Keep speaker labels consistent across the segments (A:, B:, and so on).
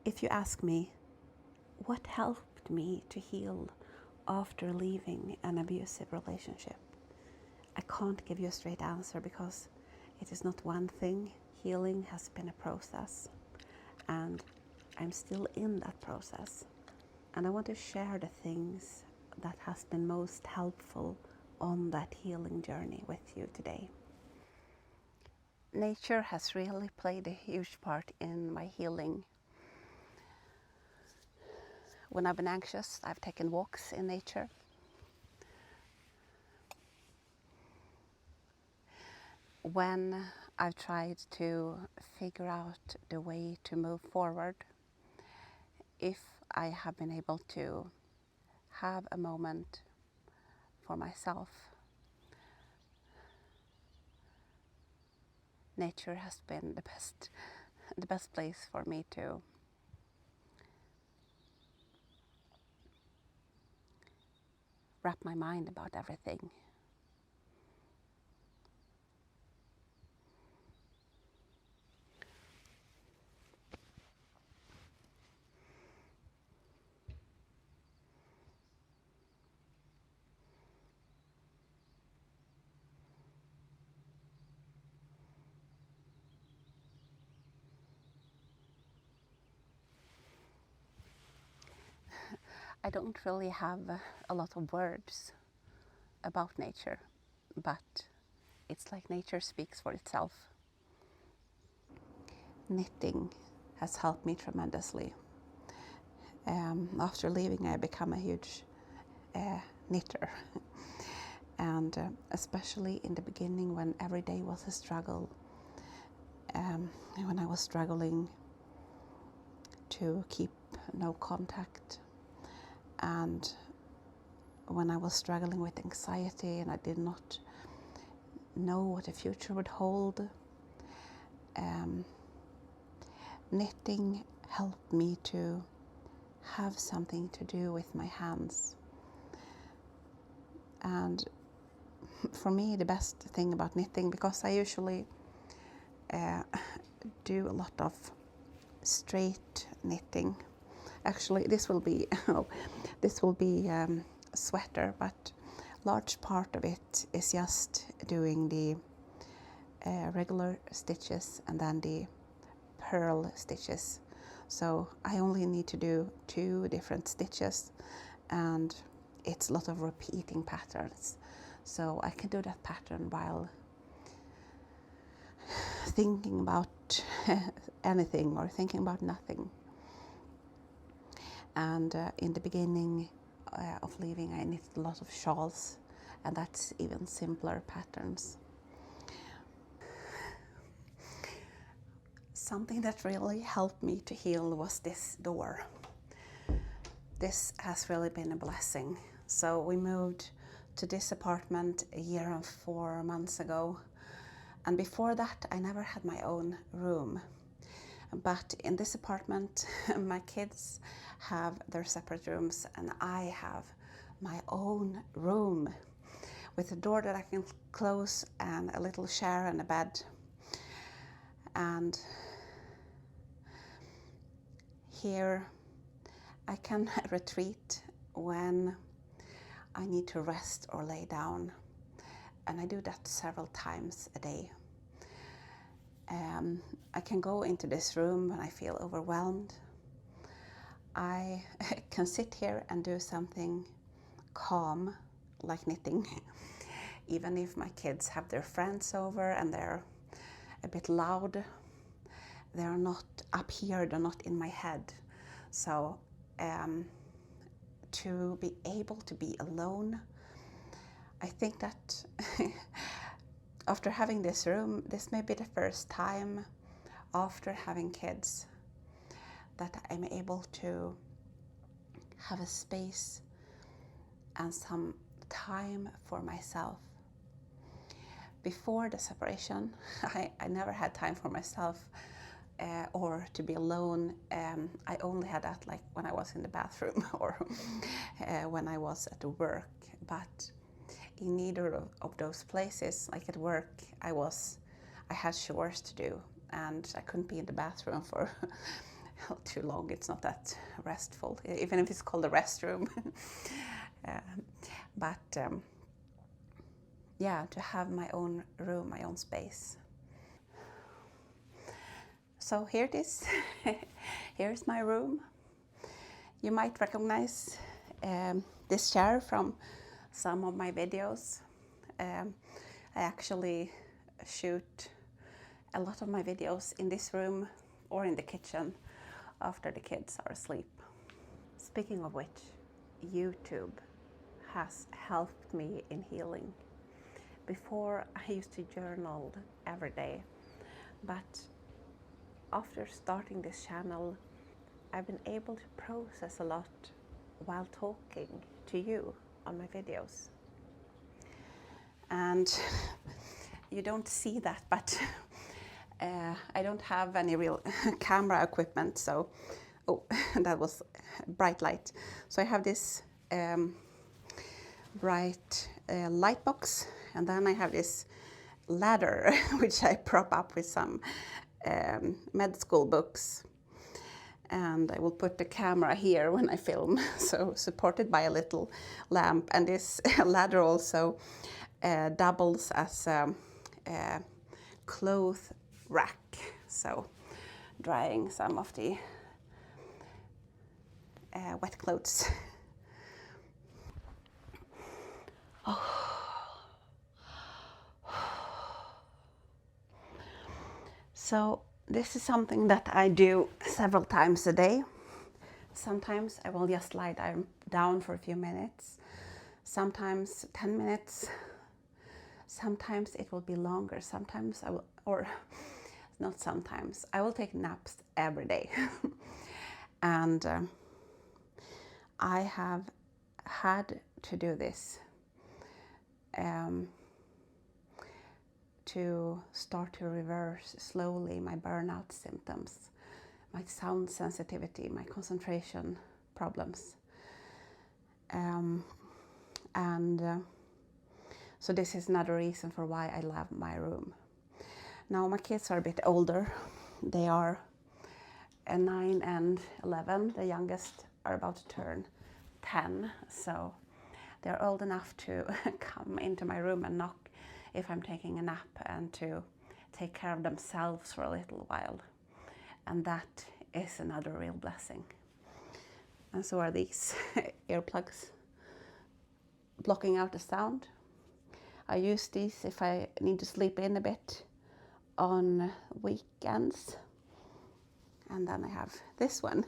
A: If you ask me, what helped me to heal after leaving an abusive relationship, I can't give you a straight answer because it is not one thing. Healing has been a process, and I'm still in that process. And I want to share the things that has been most helpful on that healing journey with you today. Nature has really played a huge part in my healing. When I've been anxious, I've taken walks in nature. When I've tried to figure out the way to move forward, if I have been able to have a moment for myself, nature has been the best place for me to wrap my mind about everything. I don't really have a lot of words about nature, but it's like nature speaks for itself. Knitting has helped me tremendously. After leaving, I became a huge knitter. And especially in the beginning, when every day was a struggle, when I was struggling to keep no contact, and when I was struggling with anxiety and I did not know what the future would hold, knitting helped me to have something to do with my hands. And for me, the best thing about knitting, because I usually do a lot of straight knitting. Actually, this will be a sweater, but large part of it is just doing the regular stitches and then the purl stitches. So I only need to do 2 different stitches, and it's a lot of repeating patterns. So I can do that pattern while thinking about anything or thinking about nothing. And in the beginning of leaving, I knitted a lot of shawls, and that's even simpler patterns. Something that really helped me to heal was this door. This has really been a blessing. So we moved to this apartment a year and 4 months ago. And before that, I never had my own room. But in this apartment, my kids have their separate rooms, and I have my own room with a door that I can close and a little chair and a bed. And here I can retreat when I need to rest or lay down. And I do that several times a day. I can go into this room when I feel overwhelmed. I can sit here and do something calm, like knitting, even if my kids have their friends over and they're a bit loud. They're not up here, they're not in my head. So to be able to be alone, I think that after having this room, this may be the first time after having kids that I'm able to have a space and some time for myself. Before the separation, I never had time for myself or to be alone. I only had that like when I was in the bathroom or when I was at work. But in neither of those places, like at work, I had chores to do, and I couldn't be in the bathroom for too long. It's not that restful, even if it's called a restroom. But yeah, to have my own room, my own space. So here it is. Here's my room. You might recognize this chair from some of my videos. I actually shoot a lot of my videos in this room or in the kitchen after the kids are asleep. Speaking of which, YouTube has helped me in healing. Before, I used to journal every day, but after starting this channel, I've been able to process a lot while talking to you on my videos. And you don't see that, but I don't have any real camera equipment, so that was bright light. So I have this bright light box, and then I have this ladder which I prop up with some med school books, and I will put the camera here when I film, so supported by a little lamp. And this ladder also doubles as a cloth rack, so drying some of the wet clothes. So this is something that I do several times a day. Sometimes I will just lie down for a few minutes, sometimes 10 minutes, sometimes it will be longer, sometimes I will, or not sometimes, I will take naps every day. And I have had to do this to start to reverse slowly my burnout symptoms, my sound sensitivity, my concentration problems. So this is another reason for why I love my room. Now my kids are a bit older. They are 9 and 11. The youngest are about to turn 10. So they're old enough to come into my room and knock if I'm taking a nap, and to take care of themselves for a little while. And that is another real blessing. And so are these earplugs, blocking out the sound. I use these if I need to sleep in a bit on weekends. And then I have this one.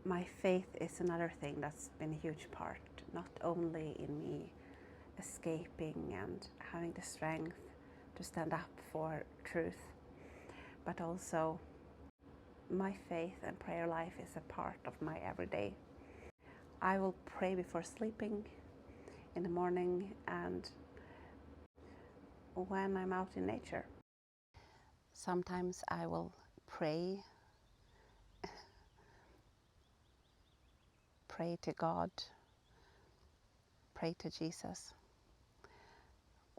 A: My faith is another thing that's been a huge part, not only in me escaping and having the strength to stand up for truth, but also my faith and prayer life is a part of my everyday. I will pray before sleeping, in the morning, and when I'm out in nature. Sometimes I will pray to God, pray to Jesus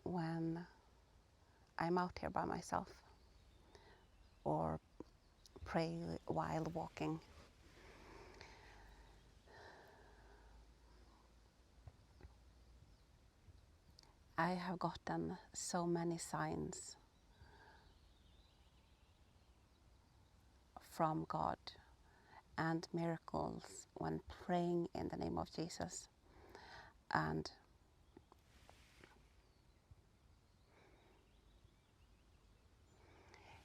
A: when I'm out here by myself, or pray while walking. I have gotten so many signs from God and miracles when praying in the name of Jesus. And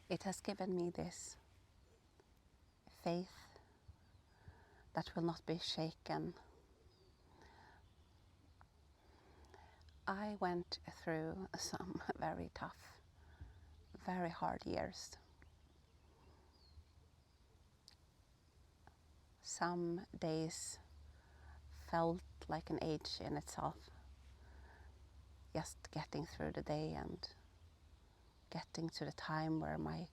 A: it has given me this faith that will not be shaken. I went through some very tough, very hard years. Some days felt like an age in itself, just getting through the day and getting to the time where my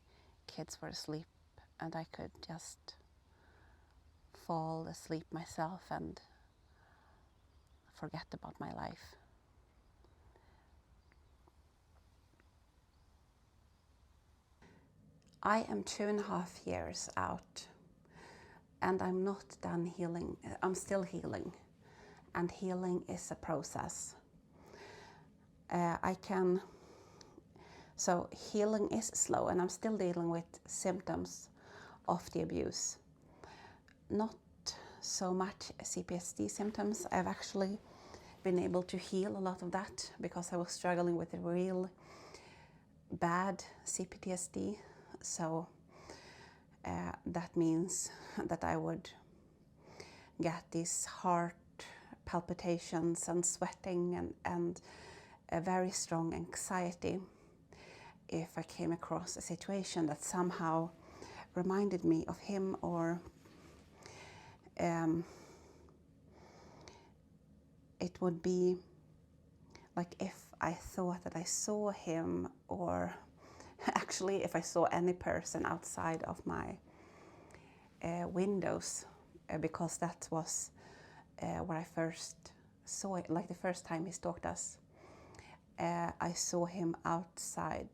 A: kids were asleep and I could just fall asleep myself and forget about my life. I am 2.5 years out, and I'm not done healing. I'm still healing, and healing is a process. So healing is slow, and I'm still dealing with symptoms of the abuse. Not so much CPTSD symptoms. I've actually been able to heal a lot of that because I was struggling with a real bad CPTSD. So that means that I would get these heart palpitations and sweating and a very strong anxiety if I came across a situation that somehow reminded me of him, or it would be like if I thought that I saw him, or actually if I saw any person outside of my windows, because that was where I first saw it, like the first time he stalked us. I saw him outside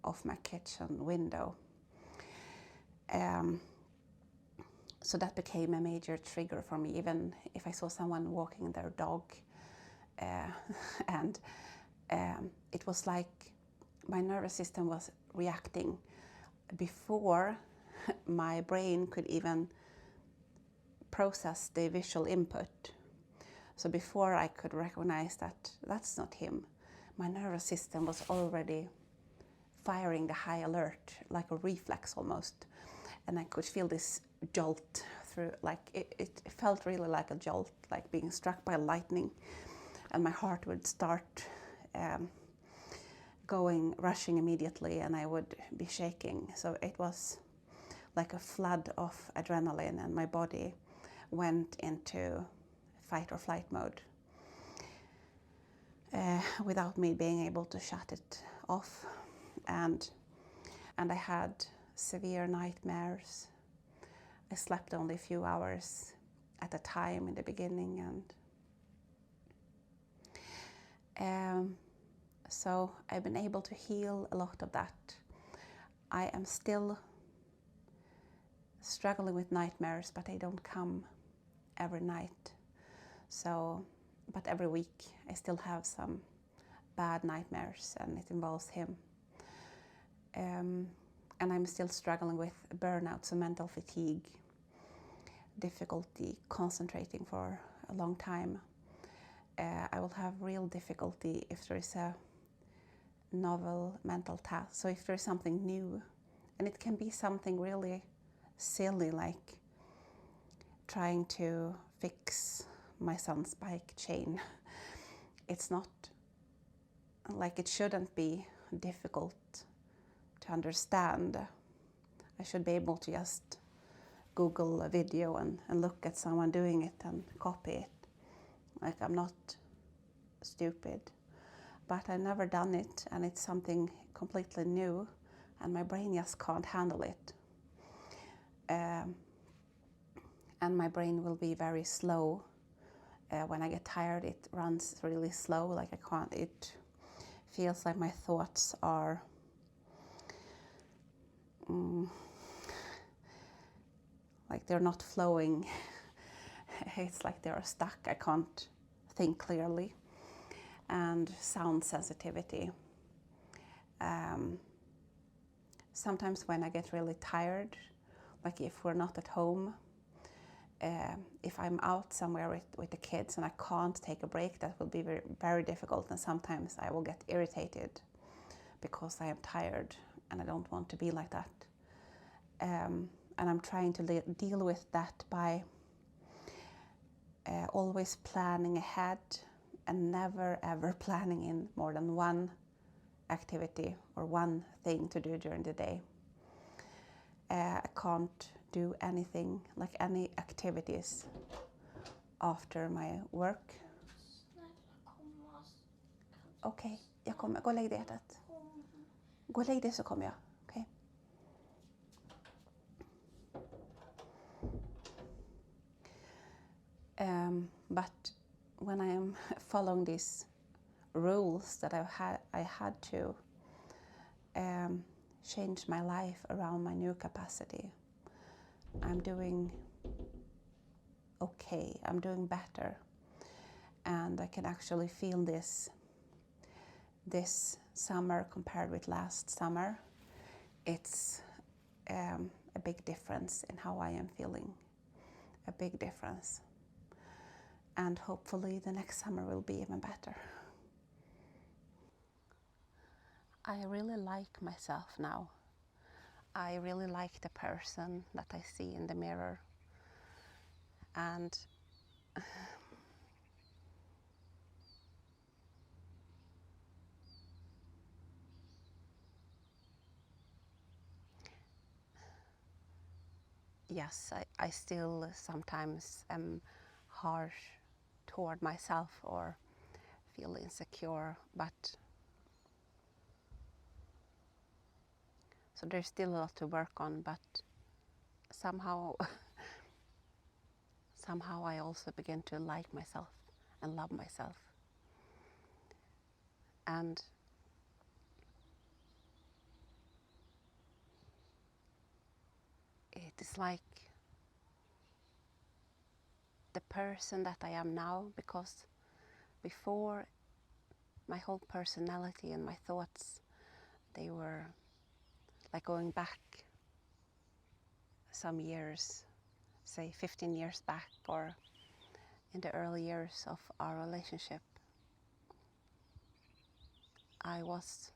A: of my kitchen window. So that became a major trigger for me, even if I saw someone walking their dog. And it was like my nervous system was reacting before my brain could even process the visual input. So before I could recognize that that's not him, my nervous system was already firing the high alert, like a reflex almost. And I could feel this jolt through, like it felt really like a jolt, like being struck by lightning. And my heart would start rushing immediately, and I would be shaking. So it was like a flood of adrenaline, and my body went into fight or flight mode without me being able to shut it off. And I had severe nightmares. I slept only a few hours at a time in the beginning, and so I've been able to heal a lot of that. I am still struggling with nightmares, but they don't come every night. So, but every week I still have some bad nightmares, and it involves him. And I'm still struggling with burnout, so mental fatigue, difficulty concentrating for a long time. I will have real difficulty if there is a novel mental task. So if there is something new, and it can be something really silly, like trying to fix my son's bike chain. It's not, like, it shouldn't be difficult to understand. I should be able to just Google a video and look at someone doing it and copy it. Like, I'm not stupid, but I've never done it, and it's something completely new, and my brain just can't handle it. And my brain will be very slow. When I get tired, it runs really slow, like I can't, it feels like my thoughts are like they're not flowing. It's like they're stuck. I can't think clearly. And sound sensitivity. Sometimes when I get really tired, like if we're not at home, if I'm out somewhere with the kids and I can't take a break, that will be very, very difficult. And sometimes I will get irritated because I am tired, and I don't want to be like that. And I'm trying to deal with that by always planning ahead and never ever planning in more than one activity or one thing to do during the day. I can't do anything, like any activities after my work. Okej, jag kommer. Gå och lägg dig, hjärtat. Gå och lägg dig så kommer jag. Okay. But when I am following these rules that I had to change my life around my new capacity. I'm doing okay, I'm doing better, and I can actually feel this summer compared with last summer. It's a big difference in how I am feeling, a big difference. And hopefully the next summer will be even better. I really like myself now. I really like the person that I see in the mirror. And yes, I still sometimes am harsh toward myself or feel insecure, but so there's still a lot to work on, but somehow I also begin to like myself and love myself. And it is like the person that I am now, because before, my whole personality and my thoughts, they were like going back some years, say 15 years back, or in the early years of our relationship. I was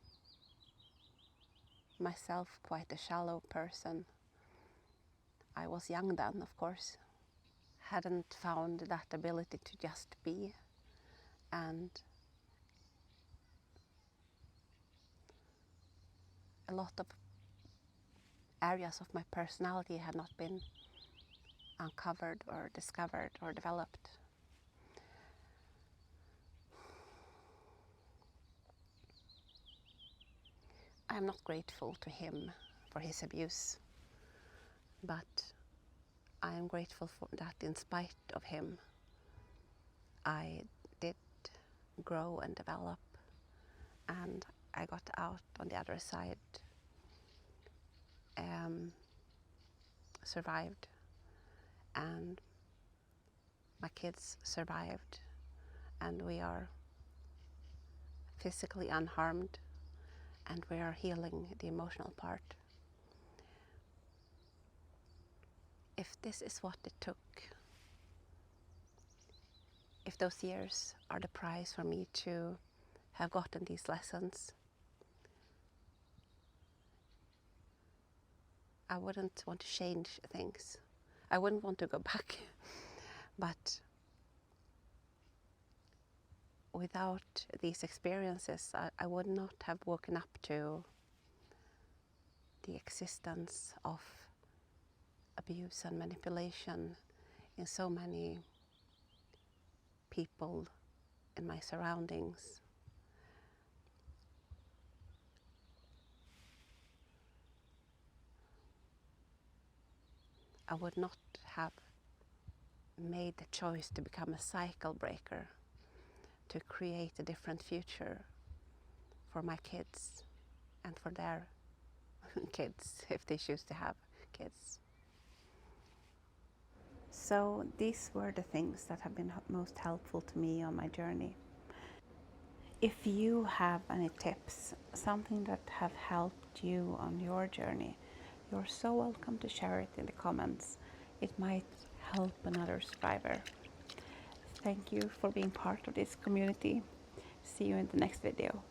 A: myself quite a shallow person. I was young then, of course, hadn't found that ability to just be, and a lot of areas of my personality had not been uncovered or discovered or developed. I am not grateful to him for his abuse, but I am grateful for that in spite of him, I did grow and develop, and I got out on the other side, survived, and my kids survived, and we are physically unharmed, and we are healing the emotional part. If this is what it took, if those years are the price for me to have gotten these lessons, I wouldn't want to change things. I wouldn't want to go back. But without these experiences, I would not have woken up to the existence of abuse and manipulation in so many people in my surroundings. I would not have made the choice to become a cycle breaker, to create a different future for my kids and for their kids, if they choose to have kids. So these were the things that have been most helpful to me on my journey. If you have any tips, something that have helped you on your journey, you're so welcome to share it in the comments. It might help another survivor. Thank you for being part of this community. See you in the next video.